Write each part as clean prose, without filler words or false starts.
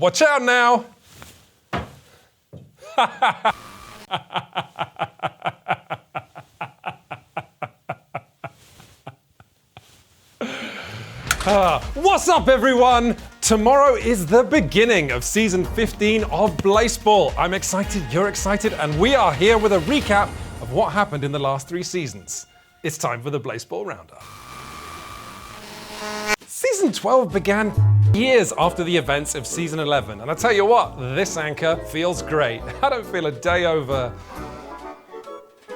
Watch out now! What's up, everyone? Tomorrow is the beginning of season 15 of Blaseball. I'm excited, you're excited, and we are here with a recap of what happened in the last 3 seasons. It's time for the Blaseball Roundup. Season 12 began years after the events of season 11, and I tell you what, this anchor feels great. I don't feel a day over.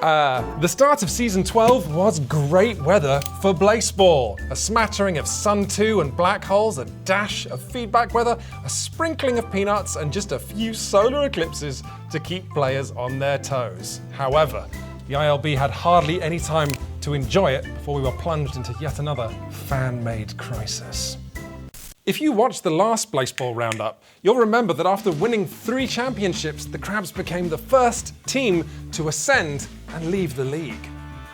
The start of season 12 was great weather for Blaseball. A smattering of Sun 2 and black holes, a dash of feedback weather, a sprinkling of peanuts, and just a few solar eclipses to keep players on their toes. However, the ILB had hardly any time to enjoy it before we were plunged into yet another fan-made crisis. If you watched the last Blaseball Roundup, you'll remember that after winning 3 championships, the Crabs became the first team to ascend and leave the league.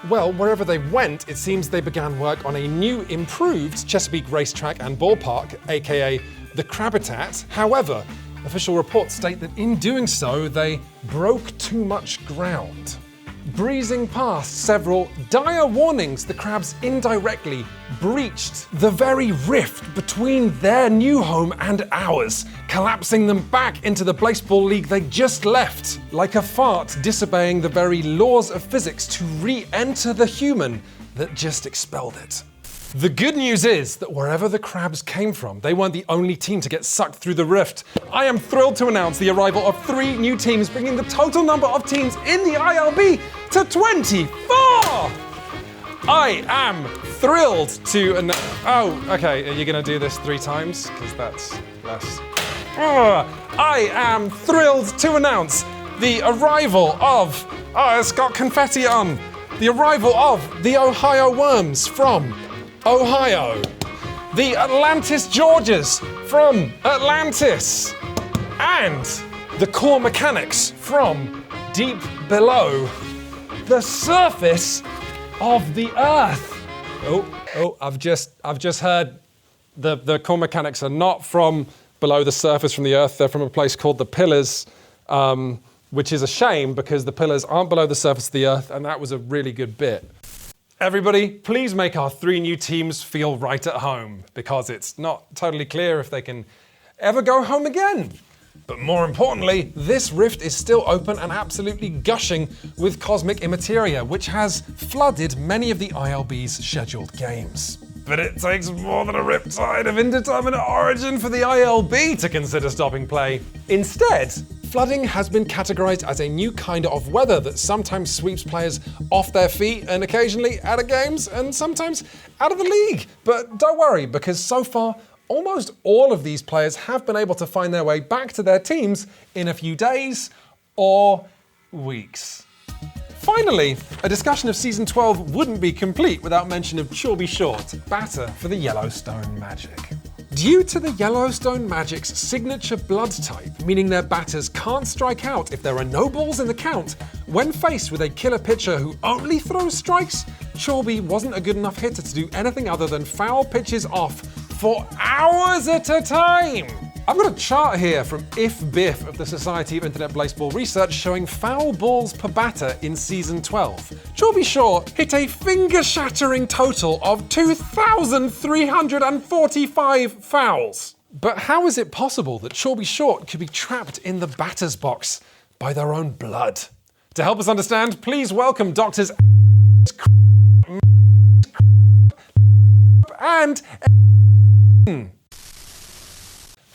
Well, wherever they went, it seems they began work on a new, improved Chesapeake racetrack and ballpark, aka the Crabitat. However, official reports state that in doing so, they broke too much ground. Breezing past several dire warnings, the Crabs indirectly breached the very rift between their new home and ours, collapsing them back into the Blaseball League they just left, like a fart disobeying the very laws of physics to re-enter the human that just expelled it. The good news is that wherever the Crabs came from, they weren't the only team to get sucked through the rift. I am thrilled to announce the arrival of 3 new teams, bringing the total number of teams in the ILB to 24! I am thrilled to oh, okay, are you gonna do this 3 times? Because that's less. I am thrilled to announce the arrival of, it's got confetti on, the arrival of the Ohio Worms from Ohio, the Atlantis Georges from Atlantis, and the core mechanics from deep below the surface of the Earth. I've just heard the core mechanics are not from below the surface from the Earth. They're from a place called the Pillars, which is a shame because the Pillars aren't below the surface of the Earth, and that was a really good bit. Everybody, please make our 3 new teams feel right at home, because it's not totally clear if they can ever go home again. But more importantly, this rift is still open and absolutely gushing with cosmic immateria, which has flooded many of the ILB's scheduled games. But it takes more than a riptide of indeterminate origin for the ILB to consider stopping play. Instead, flooding has been categorized as a new kind of weather that sometimes sweeps players off their feet and occasionally out of games and sometimes out of the league. But don't worry, because so far, almost all of these players have been able to find their way back to their teams in a few days or weeks. Finally, a discussion of Season 12 wouldn't be complete without mention of Churby Short, batter for the Yellowstone Magic. Due to the Yellowstone Magic's signature blood type, meaning their batters can't strike out if there are no balls in the count, when faced with a killer pitcher who only throws strikes, Churby wasn't a good enough hitter to do anything other than foul pitches off for hours at a time. I've got a chart here from ILBBC of the Society of Internet Blaseball Research showing foul balls per batter in Season 12. Churby Short hit a finger-shattering total of 2,345 fouls. But how is it possible that Churby Short could be trapped in the batter's box by their own blood? To help us understand, please welcome Doctors and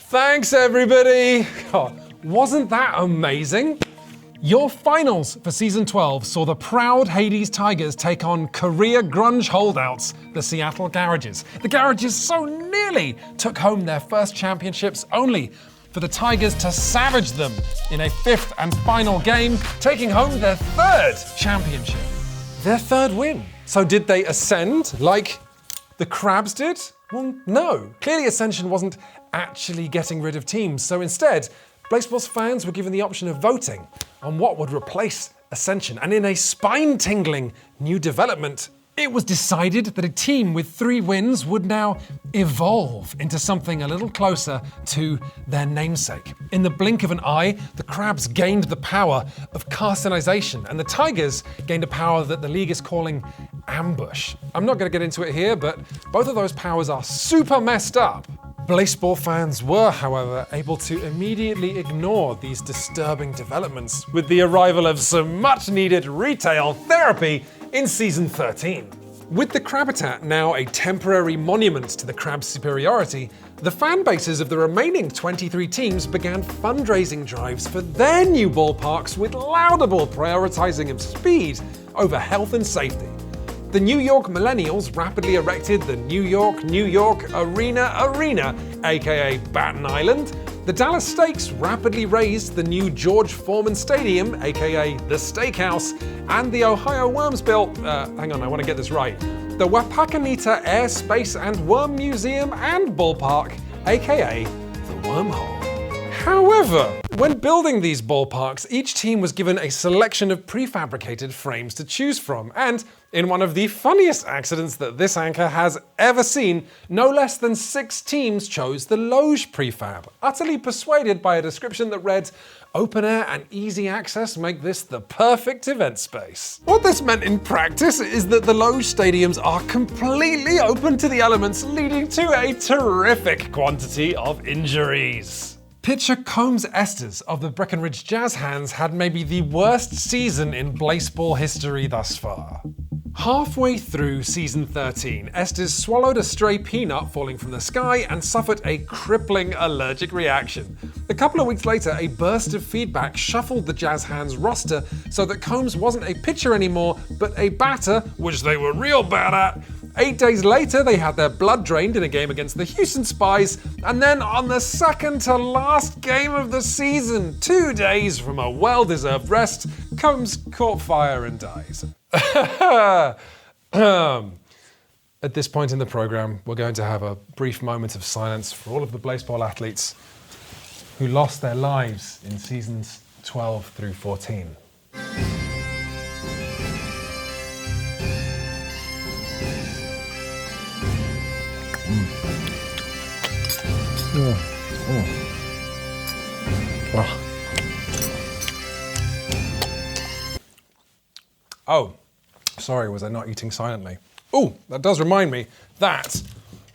Thanks, everybody. God, wasn't that amazing? Your finals for Season 12 saw the proud Hades Tigers take on career grunge holdouts, the Seattle Garages. The Garages so nearly took home their first championships, only for the Tigers to savage them in a 5th and final game, taking home their 3rd championship. Their 3rd win. So did they ascend like the Crabs did? Well, no. Clearly Ascension wasn't actually getting rid of teams, so instead, Blaseball's fans were given the option of voting on what would replace Ascension, and in a spine-tingling new development, It was decided that a team with 3 wins would now evolve into something a little closer to their namesake. In the blink of an eye, the Crabs gained the power of carcinization, and the Tigers gained a power that the league is calling ambush. I'm not going to get into it here, but both of those powers are super messed up. Blaseball fans were, however, able to immediately ignore these disturbing developments with the arrival of some much-needed retail therapy in Season 13. With the Crabitat now a temporary monument to the Crab's superiority, the fan bases of the remaining 23 teams began fundraising drives for their new ballparks with laudable prioritizing of speed over health and safety. The New York Millennials rapidly erected the New York Arena, aka Batten Island. The Dallas Steaks rapidly raised the new George Foreman Stadium, aka the Steakhouse, and the Ohio Worms built, hang on, I want to get this right, the Wapakoneta Air, Space and Worm Museum and Ballpark, aka the Wormhole. However, when building these ballparks, each team was given a selection of prefabricated frames to choose from, and in one of the funniest accidents that this anchor has ever seen, no less than 6 teams chose the Loge prefab, utterly persuaded by a description that read, "Open air and easy access make this the perfect event space." What this meant in practice is that the Loge stadiums are completely open to the elements, leading to a terrific quantity of injuries. Pitcher Combs Estes of the Breckenridge Jazz Hands had maybe the worst season in Blaseball history thus far. Halfway through Season 13, Estes swallowed a stray peanut falling from the sky and suffered a crippling allergic reaction. A couple of weeks later, a burst of feedback shuffled the Jazz Hands roster so that Combs wasn't a pitcher anymore, but a batter, which they were real bad at. 8 days later, they had their blood drained in a game against the Houston Spies, and then on the second to last game of the season, 2 days from a well-deserved rest, Combs caught fire and dies. At this point in the program, we're going to have a brief moment of silence for all of the Blaseball athletes who lost their lives in seasons 12 through 14. Oh, sorry, was I not eating silently? Oh, that does remind me that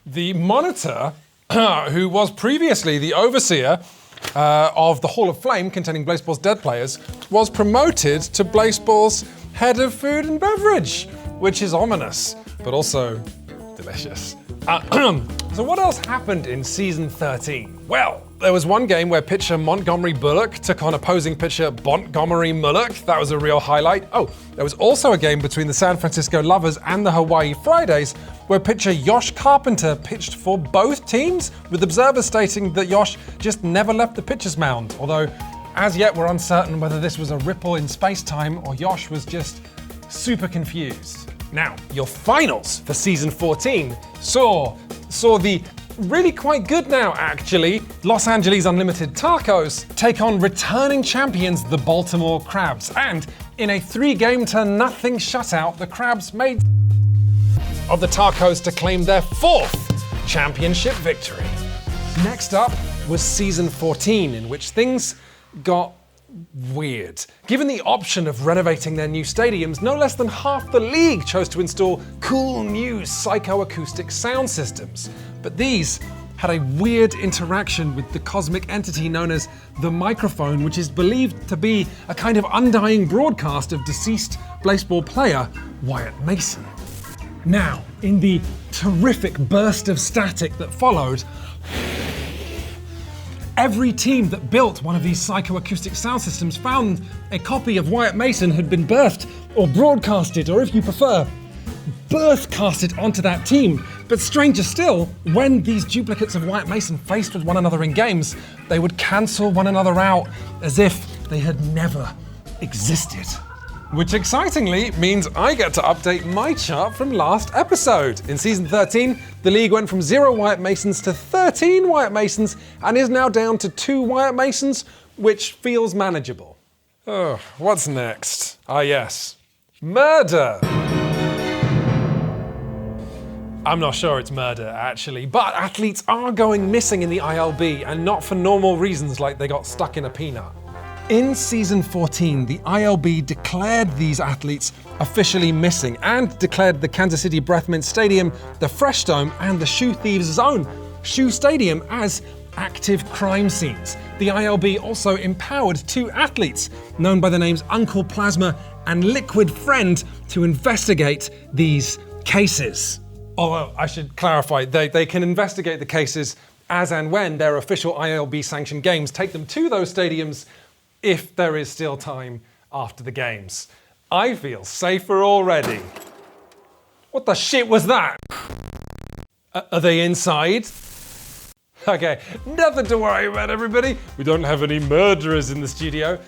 the monitor, who was previously the overseer of the Hall of Flame containing Blaseball's dead players, was promoted to Blaseball's head of food and beverage, which is ominous, but also delicious. So what else happened in Season 13? Well, there was one game where pitcher Montgomery Bullock took on opposing pitcher Montgomery Mullock. That was a real highlight. Oh, there was also a game between the San Francisco Lovers and the Hawaii Fridays where pitcher Yosh Carpenter pitched for both teams, with observers stating that Yosh just never left the pitcher's mound, although as yet we're uncertain whether this was a ripple in space-time or Yosh was just super confused. Now, your finals for Season 14 saw the really quite good now, actually, Los Angeles Unlimited Tacos take on returning champions, the Baltimore Crabs. And in a 3-game-to-0 shutout, the Crabs made of the Tacos to claim their 4th championship victory. Next up was Season 14, in which things got weird. Given the option of renovating their new stadiums, no less than half the league chose to install cool new psychoacoustic sound systems. But these had a weird interaction with the cosmic entity known as the microphone, which is believed to be a kind of undying broadcast of deceased Blaseball player Wyatt Mason. Now, in the terrific burst of static that followed, every team that built one of these psychoacoustic sound systems found a copy of Wyatt Mason had been birthed or broadcasted, or if you prefer, birthcasted onto that team. But stranger still, when these duplicates of Wyatt Mason faced with one another in games, they would cancel one another out as if they had never existed. Which excitingly means I get to update my chart from last episode. In Season 13, the league went from 0 Wyatt Masons to 13 Wyatt Masons and is now down to 2 Wyatt Masons, which feels manageable. Oh, what's next? Ah yes, murder! I'm not sure it's murder, actually, but athletes are going missing in the ILB, and not for normal reasons like they got stuck in a peanut. In season 14, the ILB declared these athletes officially missing and declared the Kansas City Breath Mint Stadium, the Fresh Dome, and the Shoe Thieves Zone, Shoe Stadium, as active crime scenes. The ILB also empowered 2 athletes, known by the names Uncle Plasma and Liquid Friend, to investigate these cases. Although, I should clarify, they can investigate the cases as and when their official ILB sanctioned games take them to those stadiums, if there is still time after the games. I feel safer already. What the shit was that? Are they inside? Okay, nothing to worry about, everybody. We don't have any murderers in the studio.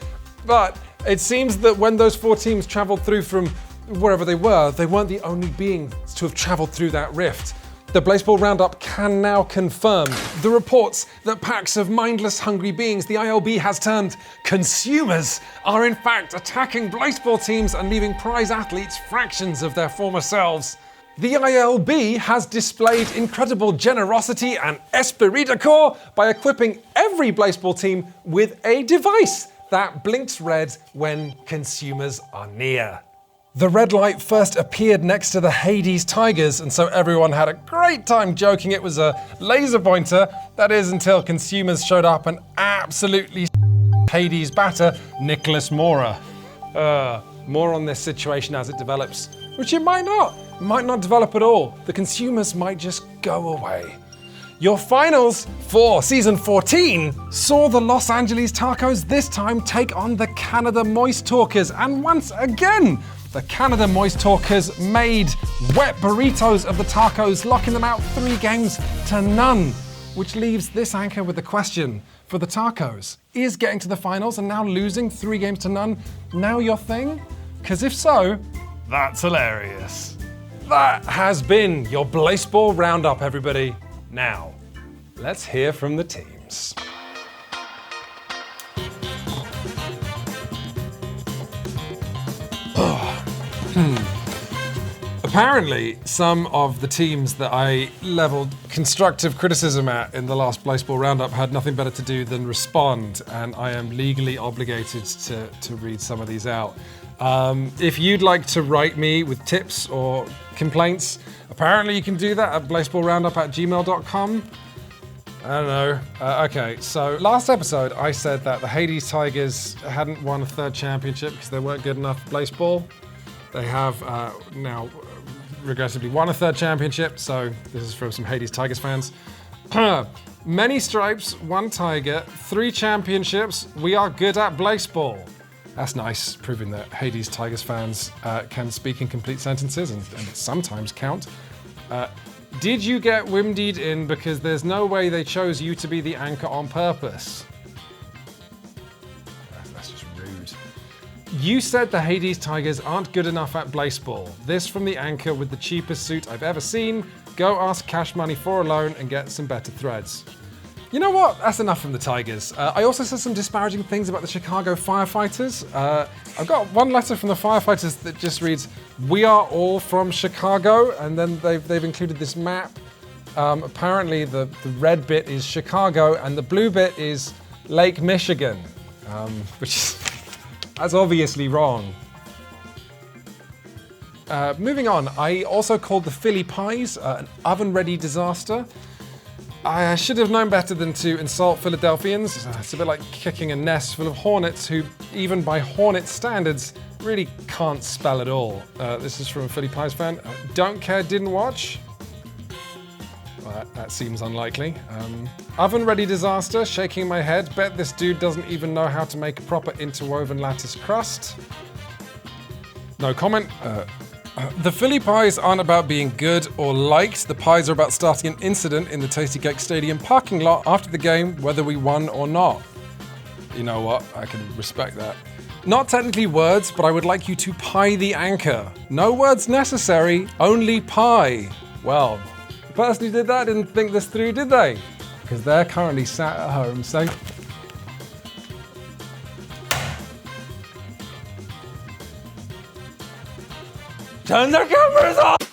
But it seems that when those 4 teams traveled through from wherever they weren't the only beings to have traveled through that rift. The Blaseball Roundup can now confirm the reports that packs of mindless, hungry beings the ILB has termed consumers are in fact attacking Blaseball teams and leaving prize athletes fractions of their former selves. The ILB has displayed incredible generosity and esprit de corps by equipping every Blaseball team with a device that blinks red when consumers are near. The red light first appeared next to the Hades Tigers, and so everyone had a great time joking it was a laser pointer. That is, until consumers showed up and absolutely Hades batter Nicholas Mora. More on this situation as it develops, which it might not develop at all. The consumers might just go away. Your finals for season 14 saw the Los Angeles Tacos this time take on the Canada Moist Talkers, and once again, the Canada Moist Talkers made wet burritos of the Tacos, locking them out 3 games to none, which leaves this anchor with the question for the Tacos. Is getting to the finals and now losing 3 games to none now your thing? Because if so, that's hilarious. That has been your Blaseball Roundup, everybody. Now, let's hear from the teams. Apparently, some of the teams that I leveled constructive criticism at in the last Blaseball Roundup had nothing better to do than respond, and I am legally obligated to read some of these out. If you'd like to write me with tips or complaints, apparently you can do that at blaseballroundup@gmail.com. I don't know. Okay, so last episode I said that the Hades Tigers hadn't won a 3rd championship because they weren't good enough at Blaseball. They have now regrettably won a 3rd championship, so this is from some Hades Tigers fans. Many stripes, 1 tiger, 3 championships. We are good at Blaseball. That's nice, proving that Hades Tigers fans can speak in complete sentences and sometimes count. Did you get Wimdied in because there's no way they chose you to be the anchor on purpose? That's just rude. You said the Hades Tigers aren't good enough at Blaseball. This from the anchor with the cheapest suit I've ever seen. Go ask Cash Money for a loan and get some better threads. You know what? That's enough from the Tigers. I also said some disparaging things about the Chicago firefighters. I've got one letter from the firefighters that just reads, "We are all from Chicago," and then they've included this map. Apparently the red bit is Chicago and the blue bit is Lake Michigan, which is that's obviously wrong. Moving on, I also called the Philly Pies an oven-ready disaster. I should have known better than to insult Philadelphians. It's a bit like kicking a nest full of hornets who, even by hornet standards, really can't spell at all. This is from a Philly Pies fan. Don't care, didn't watch. Well, that seems unlikely. Oven-ready disaster, shaking my head. Bet this dude doesn't even know how to make a proper interwoven lattice crust. No comment. The Philly Pies aren't about being good or liked. The Pies are about starting an incident in the Tasty Cake Stadium parking lot after the game, whether we won or not. You know what? I can respect that. Not technically words, but I would like you to pie the anchor. No words necessary, only pie. Well, the person who did that didn't think this through, did they? Because they're currently sat at home, so... Turn the cameras off!